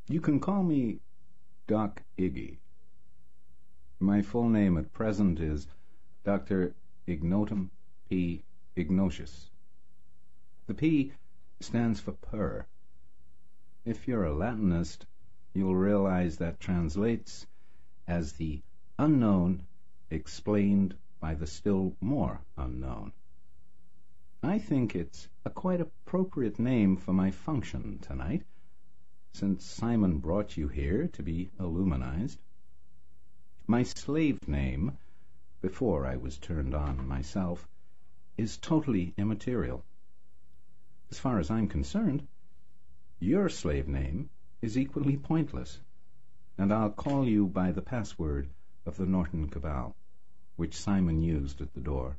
You can call me Doc Iggy. My full name at present is Dr. Ignotum P. Ignatius. The P stands for purr. If you're a Latinist, you'll realize that translates as the unknown explained by the still more unknown. I think it's a quite appropriate name for my function tonight, since Simon brought you here to be Illuminized. My slave name, before I was turned on myself, is totally immaterial. As far as I'm concerned, your slave name is equally pointless, and I'll call you by the password of the Norton Cabal, which Simon used at the door.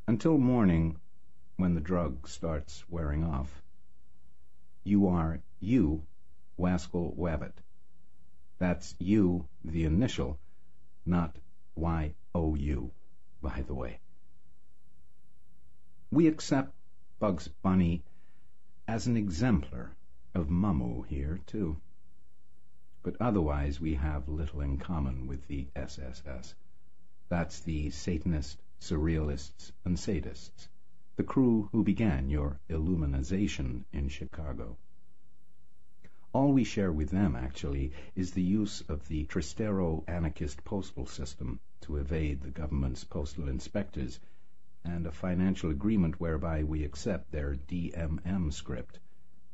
Until morning, when the drug starts wearing off, you are you, Wascal Wabbit. That's you, the initial, not Y-O-U, by the way. We accept Bugs Bunny as an exemplar of Mummu here, too. But otherwise we have little in common with the SSS. That's the Satanist, Surrealists, and Sadists, the crew who began your Illuminization in Chicago. All we share with them, actually, is the use of the Tristero anarchist postal system to evade the government's postal inspectors, and a financial agreement whereby we accept their DMM script,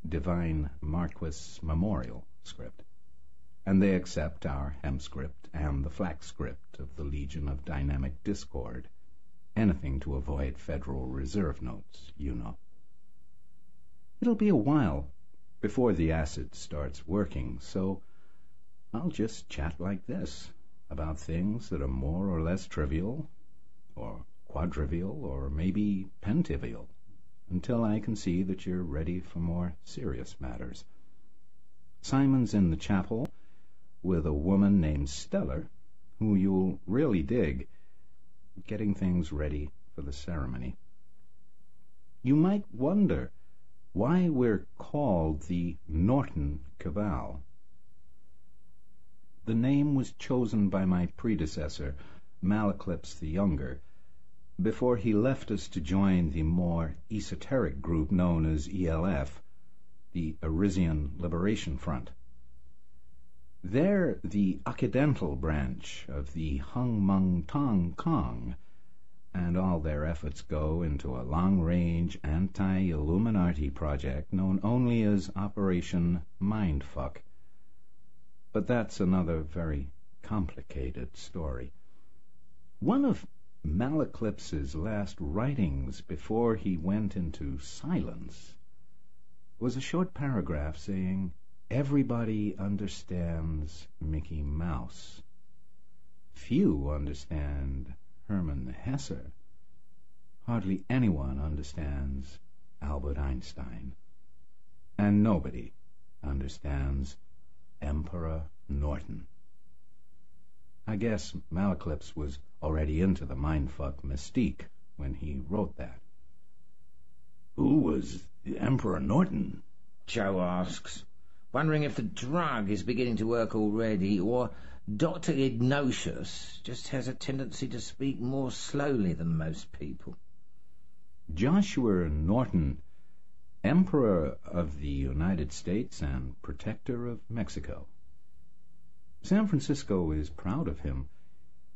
Divine Marquis Memorial script, and they accept our Hem script and the Flax script of the Legion of Dynamic Discord. Anything to avoid Federal Reserve notes, you know. It'll be a while before the acid starts working, so I'll just chat like this about things that are more or less trivial, or quadrivial, or maybe pentivial, until I can see that you're ready for more serious matters. Simon's in the chapel with a woman named Stellar, who you'll really dig, getting things ready for the ceremony. You might wonder why we're called the Norton Cabal. The name was chosen by my predecessor, Malaclips the Younger, before he left us to join the more esoteric group known as ELF, the Arisian Liberation Front. They're the Occidental branch of the Hung Mung Tong Kong, and all their efforts go into a long-range anti-Illuminati project known only as Operation Mindfuck. But that's another very complicated story. One of Malaclips's last writings before he went into silence was a short paragraph saying, "Everybody understands Mickey Mouse. Few understand Hermann Hesse. Hardly anyone understands Albert Einstein. And nobody understands Emperor Norton." I guess Malaclips was already into the mindfuck mystique when he wrote that. Who was Emperor Norton? Joe asks, wondering if the drug is beginning to work already, or Dr. Ignatius just has a tendency to speak more slowly than most people. Joshua Norton, Emperor of the United States and Protector of Mexico. San Francisco is proud of him.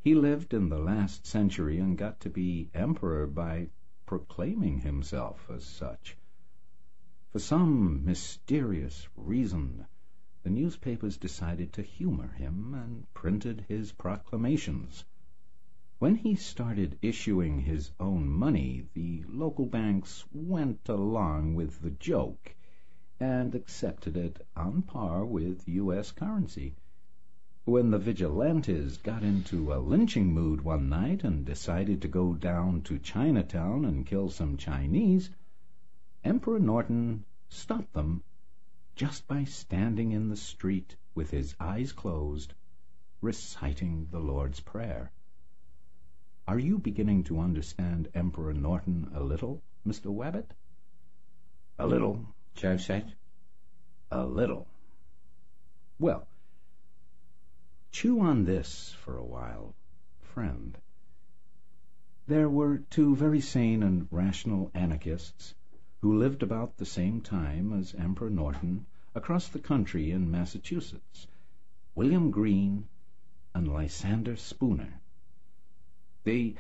He lived in the last century and got to be emperor by proclaiming himself as such. For some mysterious reason, the newspapers decided to humor him and printed his proclamations. When he started issuing his own money, the local banks went along with the joke and accepted it on par with U.S. currency. When the vigilantes got into a lynching mood one night and decided to go down to Chinatown and kill some Chinese, Emperor Norton stopped them just by standing in the street with his eyes closed, reciting the Lord's Prayer. Are you beginning to understand Emperor Norton a little, Mr. Wabbit? A little, Joe said. a little. Well, chew on this for a while, friend. There were two very sane and rational anarchists who lived about the same time as Emperor Norton across the country in Massachusetts, William Green and Lysander Spooner. They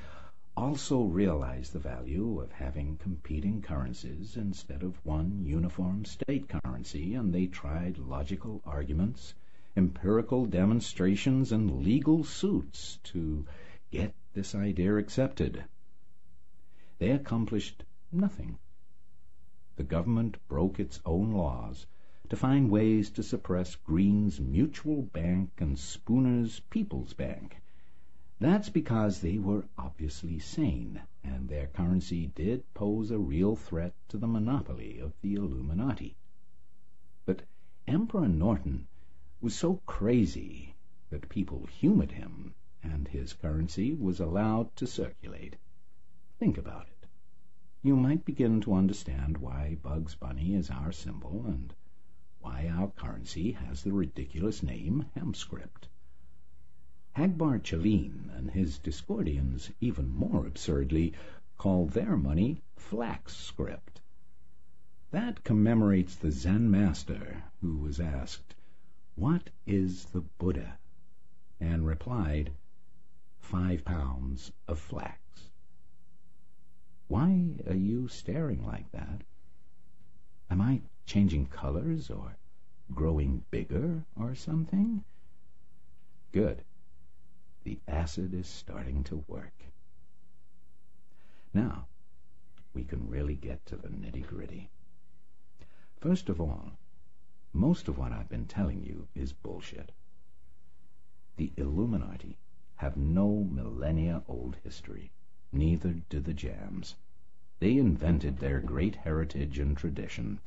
also realized the value of having competing currencies instead of one uniform state currency, and they tried logical arguments, empirical demonstrations, and legal suits to get this idea accepted. They accomplished nothing. The government broke its own laws to find ways to suppress Green's Mutual Bank and Spooner's People's Bank. That's because they were obviously sane, and their currency did pose a real threat to the monopoly of the Illuminati. But Emperor Norton was so crazy that people humored him, and his currency was allowed to circulate. Think about it. You might begin to understand why Bugs Bunny is our symbol, and why our currency has the ridiculous name Hemscript. Hagbar Chelleen and his Discordians, even more absurdly, call their money Flax Script. That commemorates the Zen master who was asked, "What is the Buddha?" and replied, 5 pounds of flax. Why are you staring like that? Am I changing colors or growing bigger or something? Good. The acid is starting to work. Now, we can really get to the nitty-gritty. First of all, most of what I've been telling you is bullshit. The Illuminati have no millennia-old history. Neither do the Jams. They invented their great heritage and tradition,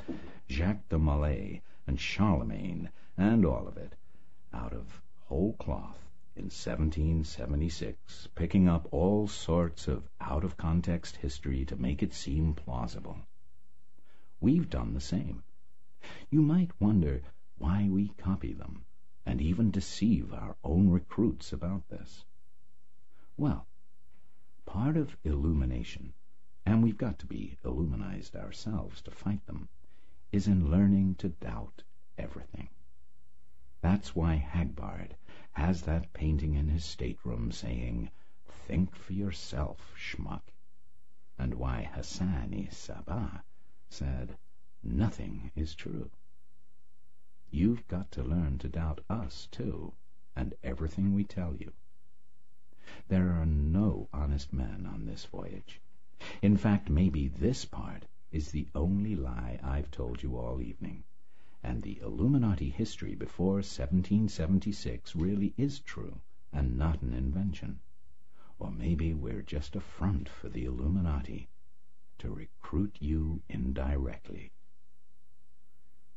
Jacques de Molay and Charlemagne, and all of it, out of whole cloth in 1776, picking up all sorts of out-of-context history to make it seem plausible. We've done the same. You might wonder why we copy them, and even deceive our own recruits about this. Well, part of illumination, and we've got to be illuminized ourselves to fight them, is in learning to doubt everything. That's why Hagbard has that painting in his stateroom saying, "Think for yourself, schmuck," and why Hassan-i-Sabbah said, "Nothing is true." You've got to learn to doubt us, too, and everything we tell you. There are no honest men on this voyage. In fact, maybe this part is the only lie I've told you all evening, and the Illuminati history before 1776 really is true and not an invention. Or maybe we're just a front for the Illuminati to recruit you indirectly.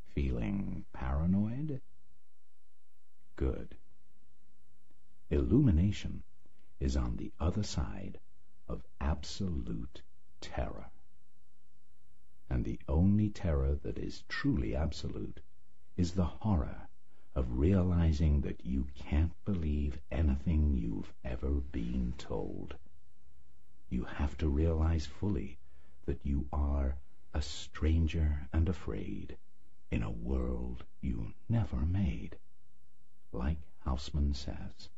Feeling paranoid? Good. Illumination is on the other side of absolute terror. And the only terror that is truly absolute is the horror of realizing that you can't believe anything you've ever been told. You have to realize fully that you are a stranger and afraid in a world you never made. Like Haussmann says,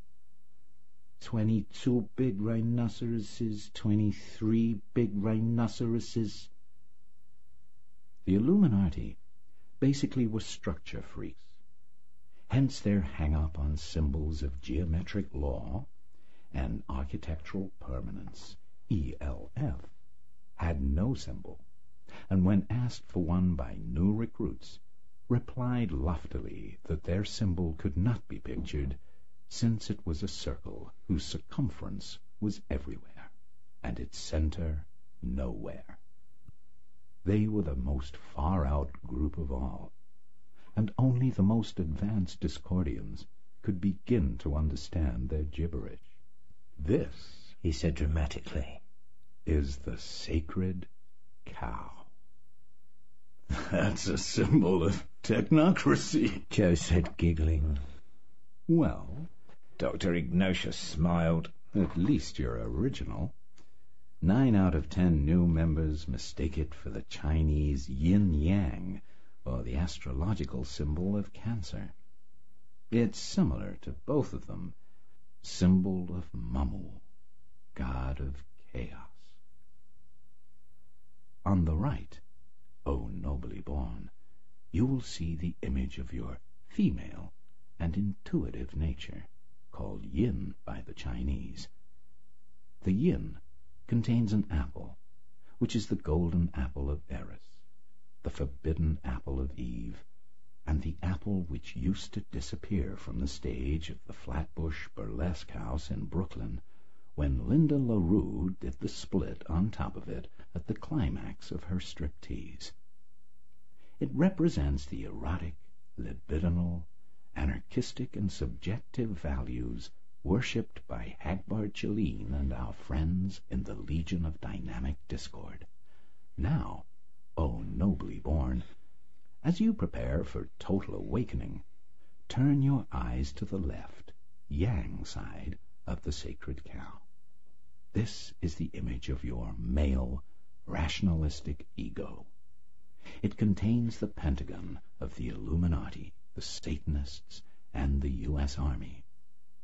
22 big rhinoceroses, 23 big rhinoceroses. The Illuminati basically were structure freaks. Hence their hang-up on symbols of geometric law and architectural permanence. ELF had no symbol, and when asked for one by new recruits, replied loftily that their symbol could not be pictured, since it was a circle whose circumference was everywhere, and its center nowhere. They were the most far-out group of all, and only the most advanced Discordians could begin to understand their gibberish. This, he said dramatically, is the sacred cow. That's a symbol of technocracy, Joe said, giggling. Well, Dr. Ignatius smiled. at least you're original. 9 out of 10 new members mistake it for the Chinese yin-yang, or the astrological symbol of Cancer. It's similar to both of them. Symbol of Mummu, god of chaos. On the right, O nobly born, you will see the image of your female and intuitive nature, called yin by the Chinese. The yin contains an apple, which is the golden apple of Eris, the forbidden apple of Eve, and the apple which used to disappear from the stage of the Flatbush Burlesque House in Brooklyn when Linda LaRue did the split on top of it at the climax of her striptease. It represents the erotic, libidinal, anarchistic, and subjective values worshipped by Hagbard Chelene and our friends in the Legion of Dynamic Discord. Now, O nobly born, as you prepare for total awakening, turn your eyes to the left, yang side of the sacred cow. This is the image of your male, rationalistic ego. It contains the pentagon of the Illuminati, the Satanists, and the U.S. Army.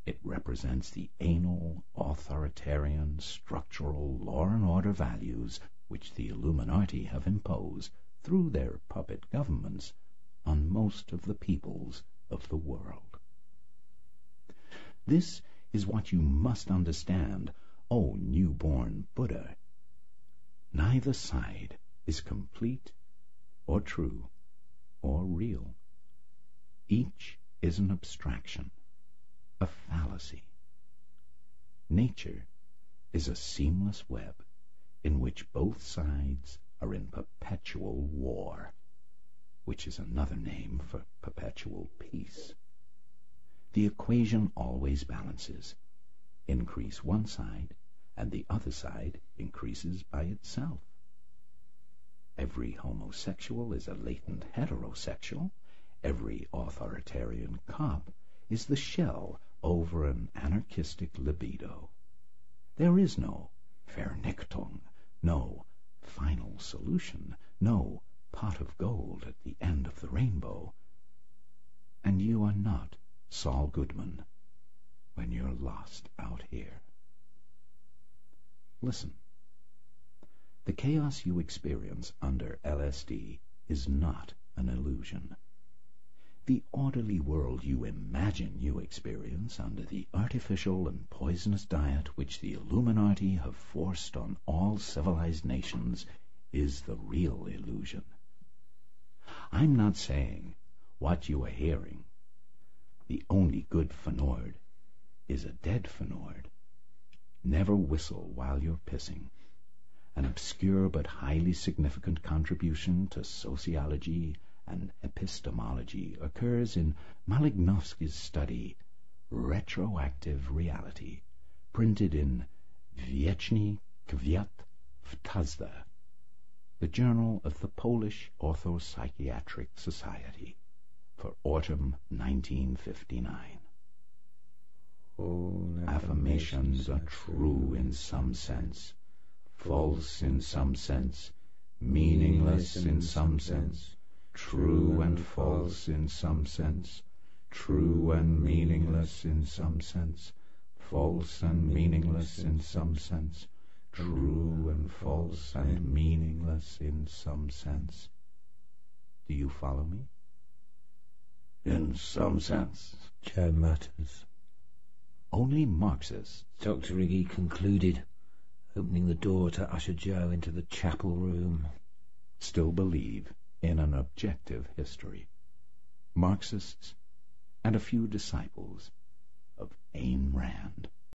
It represents the anal, authoritarian, structural law and order values which the Illuminati have imposed through their puppet governments on most of the peoples of the world. This is what you must understand, O newborn Buddha. Neither side is complete or true or real. Each is an abstraction, a fallacy. Nature is a seamless web in which both sides are in perpetual war, which is another name for perpetual peace. The equation always balances. Increase one side, and the other side increases by itself. Every homosexual is a latent heterosexual. Every authoritarian cop is the shell over an anarchistic libido. There is no Vernichtung, no final solution, no pot of gold at the end of the rainbow. And you are not Saul Goodman when you're lost out here. Listen. The chaos you experience under LSD is not an illusion. The orderly world you imagine you experience under the artificial and poisonous diet which the Illuminati have forced on all civilized nations is the real illusion. I'm not saying what you are hearing. The only good Fenord is a dead Fenord. Never whistle while you're pissing. An obscure but highly significant contribution to sociology and epistemology occurs in Malignovsky's study Retroactive Reality, printed in Wieczny Kwiat Wtazda, the journal of the Polish Orthopsychiatric Society, for autumn 1959. All affirmations are true in some sense, false in some sense, meaningless in some sense, true and false in some sense, true and meaningless in some sense, false and meaningless in some sense, true and false and meaningless in some sense. Do you follow me? In some sense, Joe mutters. Only Marxists, Dr. Iggy concluded, opening the door to usher Joe into the chapel room, still believe in an objective history. Marxists and a few disciples of Ayn Rand.